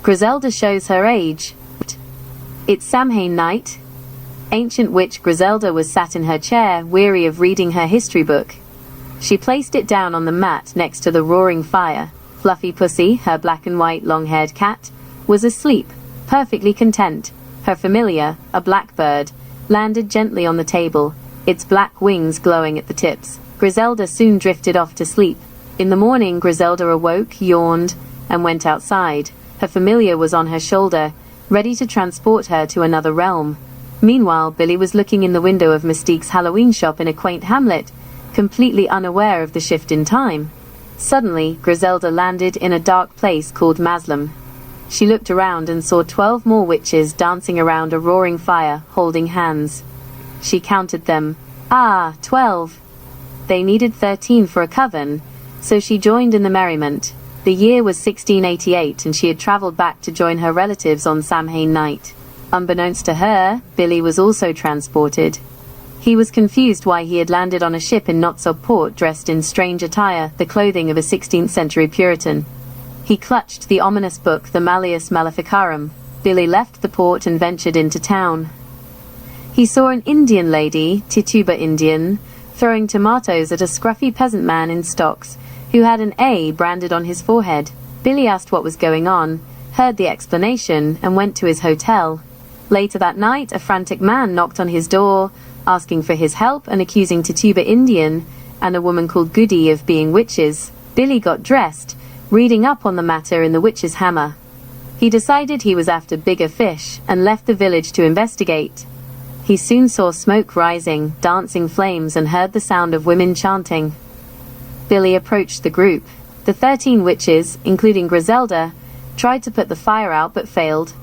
Grazelda shows her age. It's Samhain night. Ancient witch Grazelda was sat in her chair, weary of reading her history book. She placed it down on the mat next to the roaring fire. Fluffy Pussy, her black and white long-haired cat, was asleep, perfectly content. Her familiar, a blackbird, landed gently on the table, its black wings glowing at the tips. Grazelda soon drifted off to sleep. In the morning, Grazelda awoke, yawned, and went outside. Her familiar was on her shoulder, ready to transport her to another realm. Meanwhile, Billy was looking in the window of Mystique's Halloween shop in a quaint hamlet, completely unaware of the shift in time. Suddenly, Grazelda landed in a dark place called MASLEM. She looked around and saw 12 more witches dancing around a roaring fire, holding hands. She counted them. 12. They needed 13 for a coven, so she joined in the merriment. The year was 1688 and she had traveled back to join her relatives on Samhain night. Unbeknownst to her, Billy was also transported. He was confused why he had landed on a ship in Not-So-Port dressed in strange attire, the clothing of a 16th century Puritan. He clutched the ominous book, the Malleus Maleficarum. Billy left the port and ventured into town. He saw an Indian lady, Tituba Indian, throwing tomatoes at a scruffy peasant man in stocks, who had an A branded on his forehead. Billy asked what was going on, heard the explanation, and went to his hotel. Later that night, a frantic man knocked on his door, asking for his help and accusing Tituba Indian and a woman called Goody of being witches. Billy got dressed, reading up on the matter in the Witch's Hammer. He decided he was after bigger fish and left the village to investigate. He soon saw smoke rising, dancing flames, and heard the sound of women chanting. Billy approached the group. The 13 witches, including Grazelda, tried to put the fire out but failed.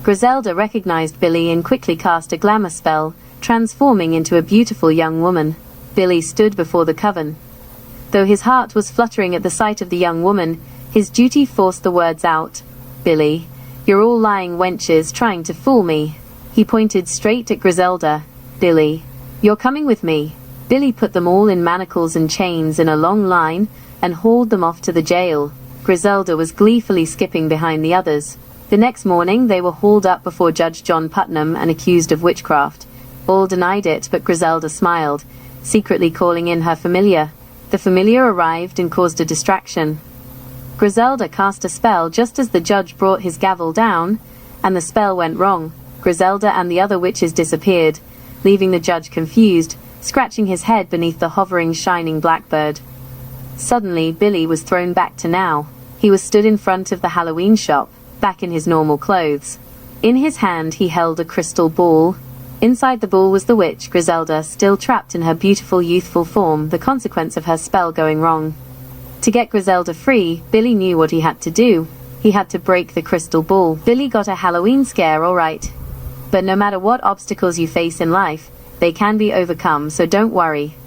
Grazelda recognized Billy and quickly cast a glamour spell, transforming into a beautiful young woman. Billy stood before the coven. Though his heart was fluttering at the sight of the young woman, his duty forced the words out. "Billy, you're all lying wenches trying to fool me." He pointed straight at Grazelda. "Billy, you're coming with me." Billy put them all in manacles and chains in a long line and hauled them off to the jail. Grazelda was gleefully skipping behind the others. The next morning they were hauled up before Judge John Putnam and accused of witchcraft. All denied it, but Grazelda smiled, secretly calling in her familiar. The familiar arrived and caused a distraction. Grazelda cast a spell just as the judge brought his gavel down, and the spell went wrong. Grazelda and the other witches disappeared, leaving the judge confused, scratching his head beneath the hovering, shining blackbird. Suddenly, Billy was thrown back to now. He was stood in front of the Halloween shop, back in his normal clothes. In his hand he held a crystal ball. Inside the ball was the witch, Grazelda, still trapped in her beautiful youthful form, the consequence of her spell going wrong. To get Grazelda free, Billy knew what he had to do. He had to break the crystal ball. Billy got a Halloween scare, all right. But no matter what obstacles you face in life, they can be overcome, so don't worry.